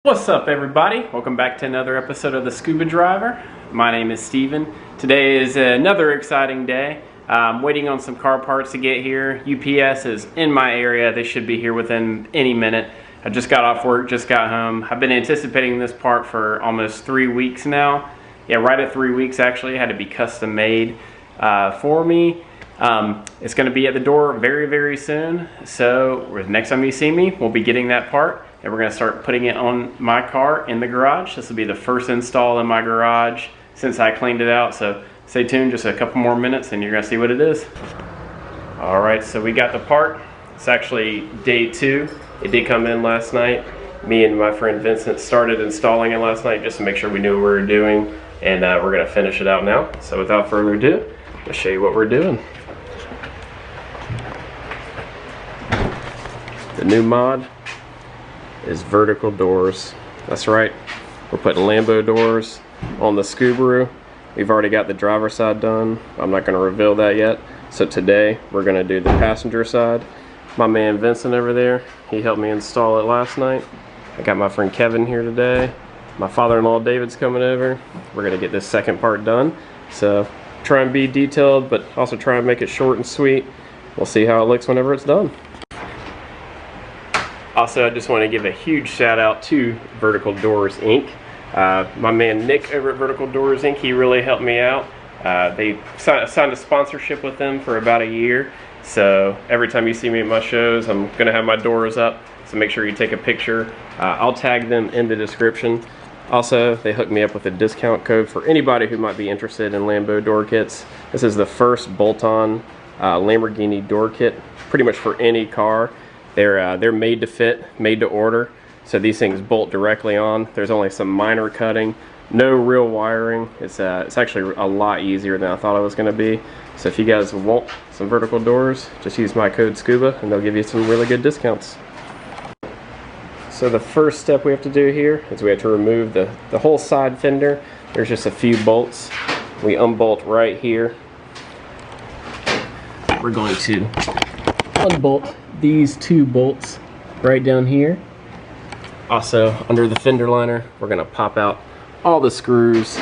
What's up, everybody? Welcome back to another episode of the Scuba Driver. My name is Steven. Today is another exciting day. I'm waiting on some car parts to get here. UPS is in my area. They should be here within any minute. I just got off work, just got home. I've been anticipating this part for almost 3 weeks now. Yeah, right at 3 weeks actually. It had to be custom made for me. It's going to be at the door very, very soon. So next time you see me, we'll be getting that part. And we're going to start putting it on my car in the garage. This will be the first install in my garage since I cleaned it out. So stay tuned, just a couple more minutes and you're going to see what it is. Alright, so we got the part. It's actually day 2. It did come in last night. Me and my friend Vincent started installing it last night just to make sure we knew what we were doing. And we're going to finish it out now. So without further ado, I'll show you what we're doing. The new mod is vertical doors. That's right, we're putting Lambo doors on the Scubaru. We've already got the driver's side done. I'm not going to reveal that yet. So today we're going to do the passenger side. My man Vincent over there, he helped me install it last night. I got my friend Kevin here today. My father-in-law David's coming over. We're going to get this second part done. So try and be detailed, but also try and make it short and sweet. We'll see how it looks whenever it's done. Also, I just want to give a huge shout out to Vertical Doors Inc. My man Nick over at Vertical Doors Inc. He really helped me out. They signed a sponsorship with them for about a year. So every time you see me at my shows, I'm going to have my doors up. So make sure you take a picture. I'll tag them in the description. Also, they hooked me up with a discount code for anybody who might be interested in Lambo door kits. This is the first bolt-on Lamborghini door kit, pretty much for any car. They're made to fit, made to order. So these things bolt directly on. There's only some minor cutting, no real wiring. It's actually a lot easier than I thought it was going to be. So if you guys want some vertical doors, just use my code SCUBA and they'll give you some really good discounts. So the first step we have to do here is we have to remove the whole side fender. There's just a few bolts. We unbolt right here. We're going to unbolt these 2 bolts right down here. Also, under the fender liner, we're going to pop out all the screws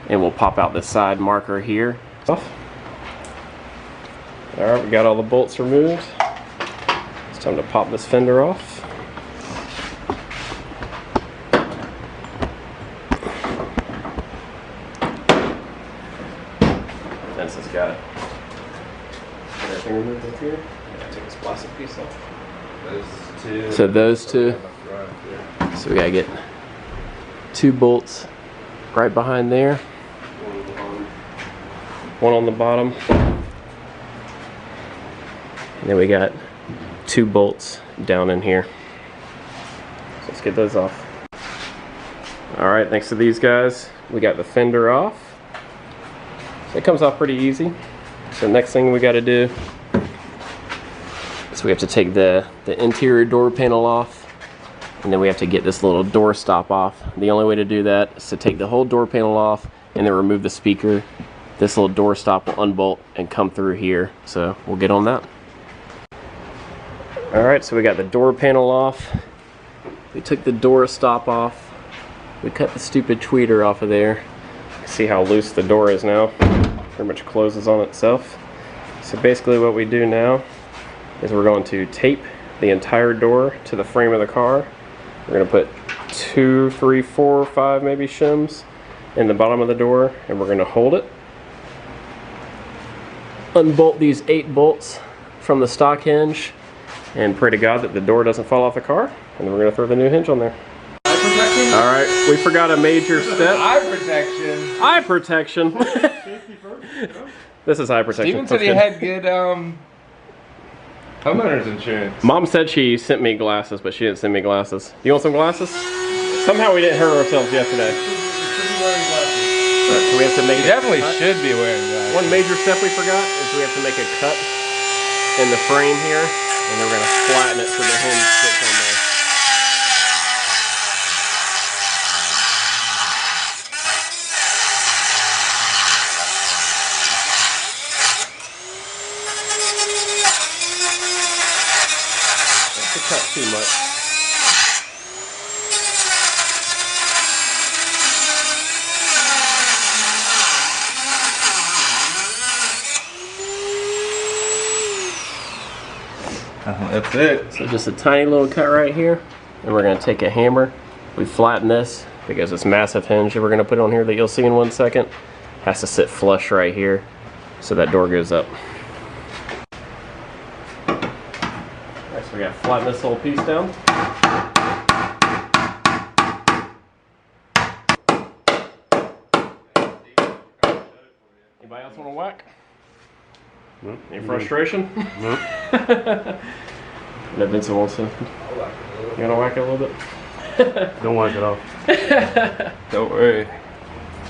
and we'll pop out the side marker here. Alright, we got all the bolts removed. It's time to pop this fender off. Vince has got everything removed up here. Take this plastic piece off. So those two. So we gotta get 2 bolts right behind there. One on the bottom. And then we got 2 bolts down in here. So let's get those off. Alright, thanks to these guys, we got the fender off. So it comes off pretty easy. So next thing we gotta do, so we have to take the interior door panel off, and then we have to get this little door stop off. The only way to do that is to take the whole door panel off and then remove the speaker. This little door stop will unbolt and come through here, so we'll get on that. Alright, so we got the door panel off. We took the door stop off. We cut the stupid tweeter off of there. See how loose the door is now. Pretty much closes on itself. So basically what we do now is we're going to tape the entire door to the frame of the car. We're going to put 2, 3, 4, 5 maybe shims in the bottom of the door, and we're going to hold it. Unbolt these 8 bolts from the stock hinge and pray to God that the door doesn't fall off the car, and then we're going to throw the new hinge on there. Alright, we forgot a major step. Eye protection. Eye protection. This is eye protection. Steven said he had good homeowner's insurance. Mom said she sent me glasses, but she didn't send me glasses. You want some glasses? Somehow we didn't hurt ourselves yesterday. So we have to make. He definitely should be wearing glasses. One major step we forgot is we have to make a cut in the frame here, and then we're going to flatten it so the hinge fits on there. Cut too much. That's it. So just a tiny little cut right here, and we're gonna take a hammer. We flatten this because this massive hinge that we're gonna put on here that you'll see in 1 second has to sit flush right here so that door goes up. Alright, so we gotta flatten this whole piece down. Anybody else want to whack? No. Any frustration? No. That Vincent wants to. You gonna whack it a little bit? Don't wipe it off. Don't worry.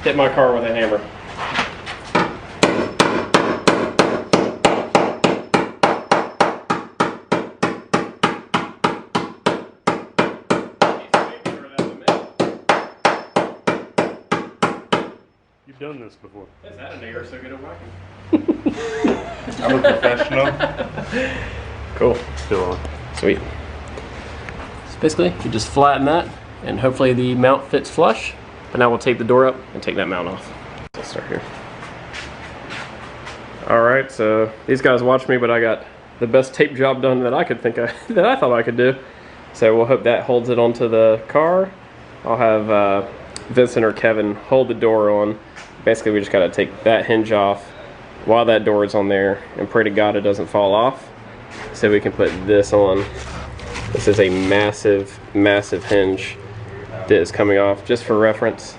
Hit my car with a hammer. You've done this before. Is that a nigger so good at whacking? I'm a professional. Cool. Still on. Sweet. So basically, you just flatten that, and hopefully the mount fits flush. But now we'll tape the door up and take that mount off. Let's start here. All right, so these guys watched me, but I got the best tape job done that I could think that I thought I could do. So we'll hope that holds it onto the car. I'll have Vincent or Kevin hold the door on. Basically, we just gotta take that hinge off while that door is on there and pray to God it doesn't fall off. So we can put this on. This is a massive, massive hinge that is coming off. Just for reference,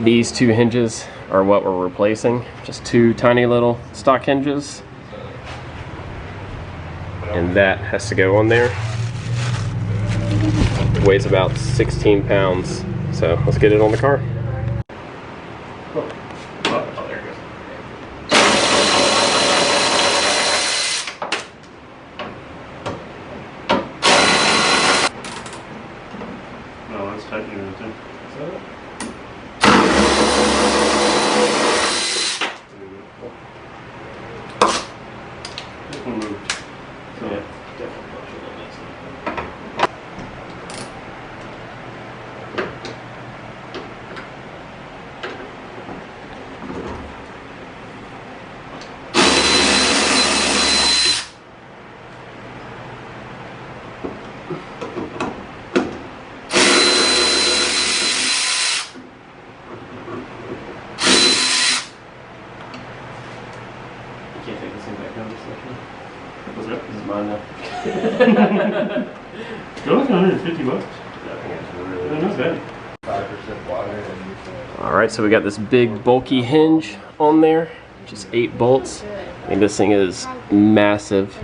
these two hinges are what we're replacing. Just two tiny little stock hinges. And that has to go on there. Weighs about 16 pounds. So let's get it on the car. Oh, there it goes. No, that's tightening it too. This one moved. So. Yeah, definitely. Can't take this thing back down just like What's that? this is mine now. Go like 150 bucks. I think it's really Not bad. 5% water. Alright, so we got this big bulky hinge on there, just 8 bolts. I mean, this thing is massive.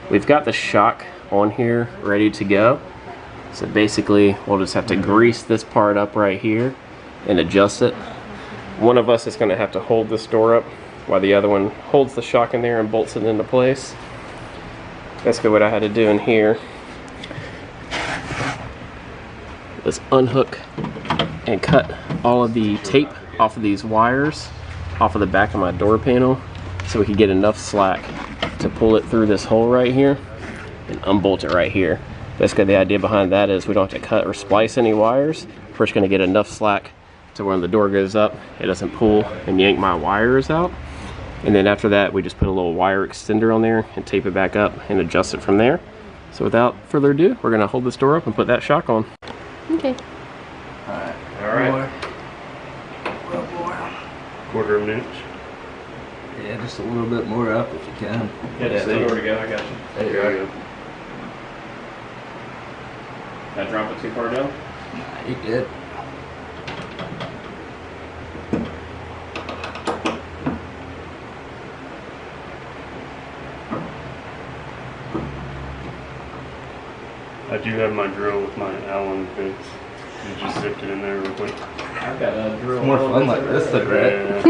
We've got the shock on here ready to go. So basically, we'll just have to grease this part up right here and adjust it. One of us is going to have to hold this door up while the other one holds the shock in there and bolts it into place. Basically what I had to do in here is unhook and cut all of the tape off of these wires off of the back of my door panel so we could get enough slack to pull it through this hole right here and unbolt it right here. Basically the idea behind that is we don't have to cut or splice any wires. We're just going to get enough slack to when the door goes up it doesn't pull and yank my wires out. And then after that we just put a little wire extender on there and tape it back up and adjust it from there. So without further ado, we're going to hold this door up and put that shock on. Okay. Alright. Alright. Quarter of an inch. Yeah, just a little bit more up if you can. Yeah, just tell me where to go, I got you. There you go. Did I drop it too far down? Nah, you good. I do have my drill with my Allen bits. You just zipped it in there real quick. I've got a drill. It's more fun like this though, right? Yeah.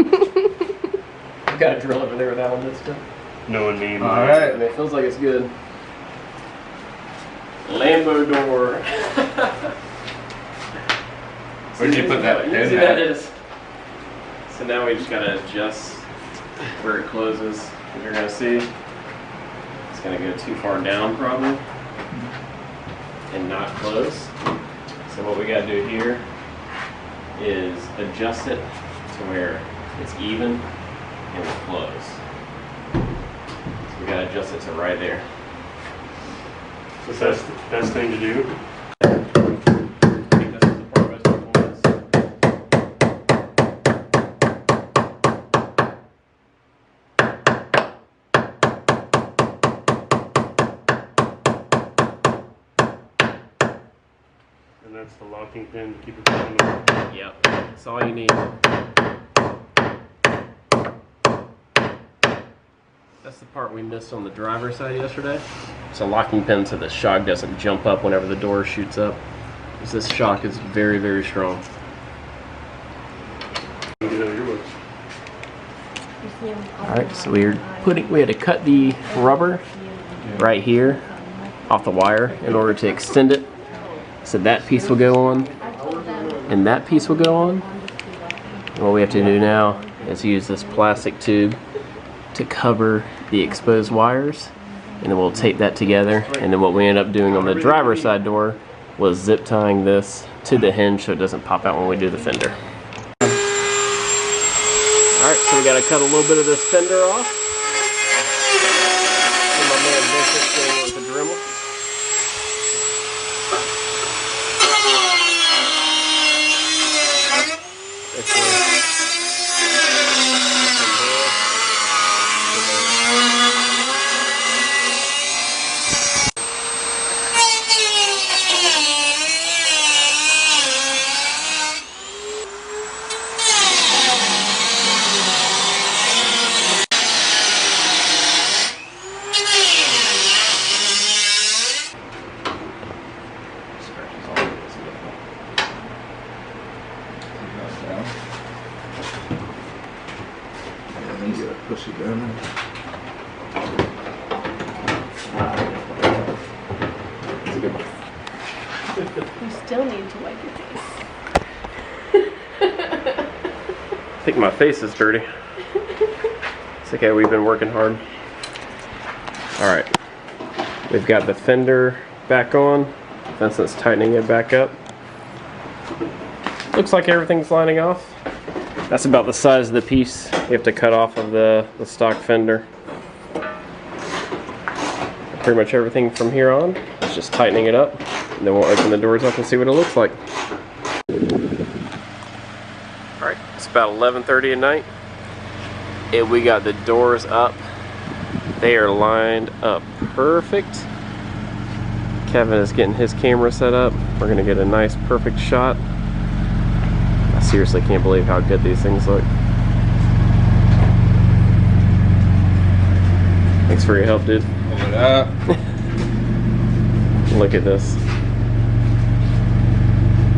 I've got a drill over there with that one this time. Knowing me. Alright. It feels like it's good. Lambo door. Where'd you put that pin Easy at? that is. So now we just gotta adjust where it closes. As you're gonna see, it's gonna go too far down probably and not close. So what we gotta do here is adjust it to where it's even and will close. So we gotta adjust it to right there. So that's the best thing to do. I think this is the part most people miss. And that's the locking pin to keep it going. Yep, that's all you need. That's the part we missed on the driver's side yesterday. It's a locking pin so the shock doesn't jump up whenever the door shoots up. Because this shock is very, very strong. Get out of your way. Alright, so we had to cut the rubber right here off the wire in order to extend it. So that piece will go on, and that piece will go on. And what we have to do now is use this plastic tube to cover the exposed wires, and then we'll tape that together. And then what we end up doing on the driver's side door was zip tying this to the hinge so it doesn't pop out when we do the fender. Alright, so we got to cut a little bit of this fender off. And my man Vincent's doing it with the Dremel. Push it down there. That's a good one. You still need to wipe your face. I think my face is dirty. It's okay, we've been working hard. Alright. We've got the fender back on. Vincent's tightening it back up. Looks like everything's lining off. That's about the size of the piece you have to cut off of the stock fender. Pretty much everything from here on. It's just tightening it up. And then we'll open the doors up and see what it looks like. Alright, it's about 11:30 at night. And we got the doors up. They are lined up perfect. Kevin is getting his camera set up. We're going to get a nice perfect shot. I seriously can't believe how good these things look. Thanks for your help, dude. Hold it up. Look at this.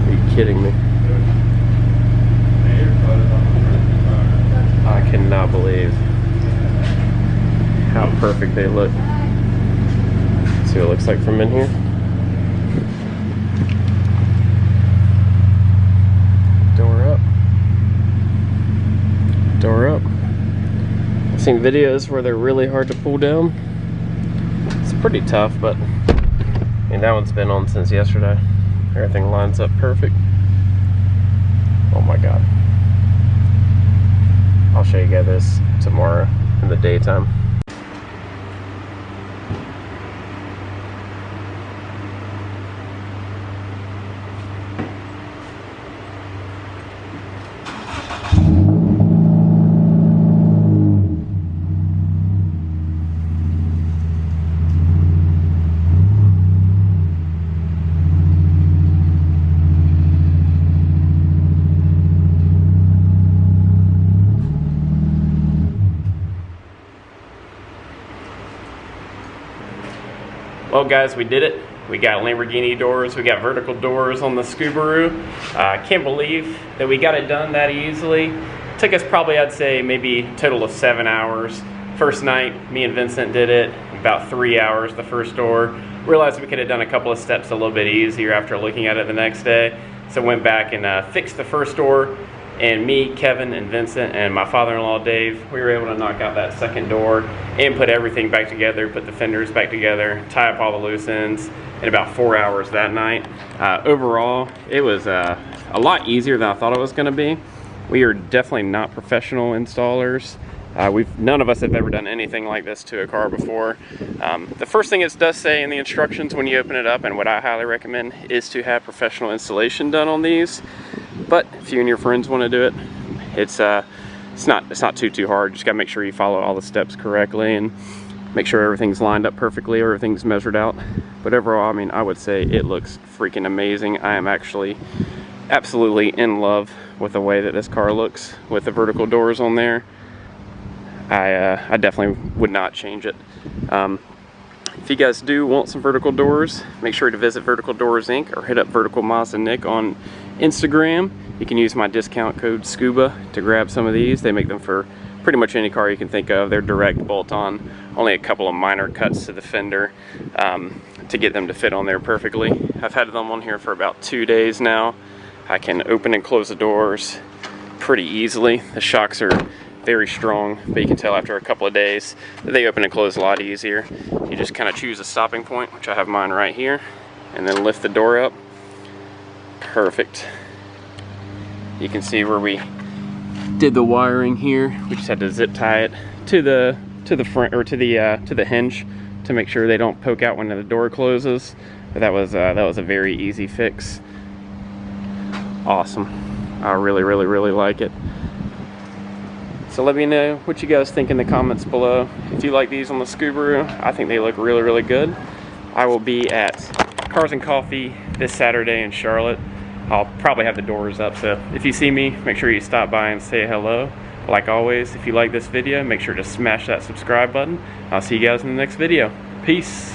Are you kidding me? I cannot believe how perfect they look. Let's see what it looks like from in here. Door up. Door up. I've seen videos where they're really hard to pull down. It's pretty tough, but I mean, that one's been on since yesterday. Everything lines up perfect. Oh my god. I'll show you guys this tomorrow in the daytime. Well guys, we did it. We got Lamborghini doors, we got vertical doors on the Scubaru. I can't believe that we got it done that easily. It took us probably, I'd say, maybe a total of 7 hours. First night, me and Vincent did it, about 3 hours, the first door. Realized we could have done a couple of steps a little bit easier after looking at it the next day. So went back and fixed the first door. And me, Kevin, and Vincent, and my father-in-law, Dave, we were able to knock out that second door and put everything back together, put the fenders back together, tie up all the loose ends in about 4 hours that night. Overall, it was a lot easier than I thought it was going to be. We are definitely not professional installers. None of us have ever done anything like this to a car before. The first thing it does say in the instructions when you open it up, and what I highly recommend, is to have professional installation done on these. But if you and your friends want to do it, it's not too hard. Just gotta make sure you follow all the steps correctly and make sure everything's lined up perfectly, or everything's measured out. But overall, I mean, I would say it looks freaking amazing. I am actually absolutely in love with the way that this car looks with the vertical doors on there. I definitely would not change it. If you guys do want some vertical doors, make sure to visit Vertical Doors Inc. or hit up Vertical Mazda Nick on Instagram. You can use my discount code SCUBA to grab some of these. They make them for pretty much any car you can think of. They're direct bolt-on, only a couple of minor cuts to the fender to get them to fit on there perfectly. I've had them on here for about 2 days now. I can open and close the doors pretty easily. The shocks are very strong, but you can tell after a couple of days that they open and close a lot easier. You just kind of choose a stopping point, which I have mine right here, and then lift the door up. Perfect. You can see where we did the wiring here. We just had to zip tie it to the front, or to the hinge, to make sure they don't poke out when the door closes. But that was a very easy fix. Awesome. I really like it. So let me know what you guys think in the comments below. If you like these on the Scubaru, I think they look really good. I will be at Cars and Coffee this Saturday in Charlotte. I'll probably have the doors up, so if you see me, make sure you stop by and say hello. Like always, if you like this video, make sure to smash that subscribe button. I'll see you guys in the next video. Peace.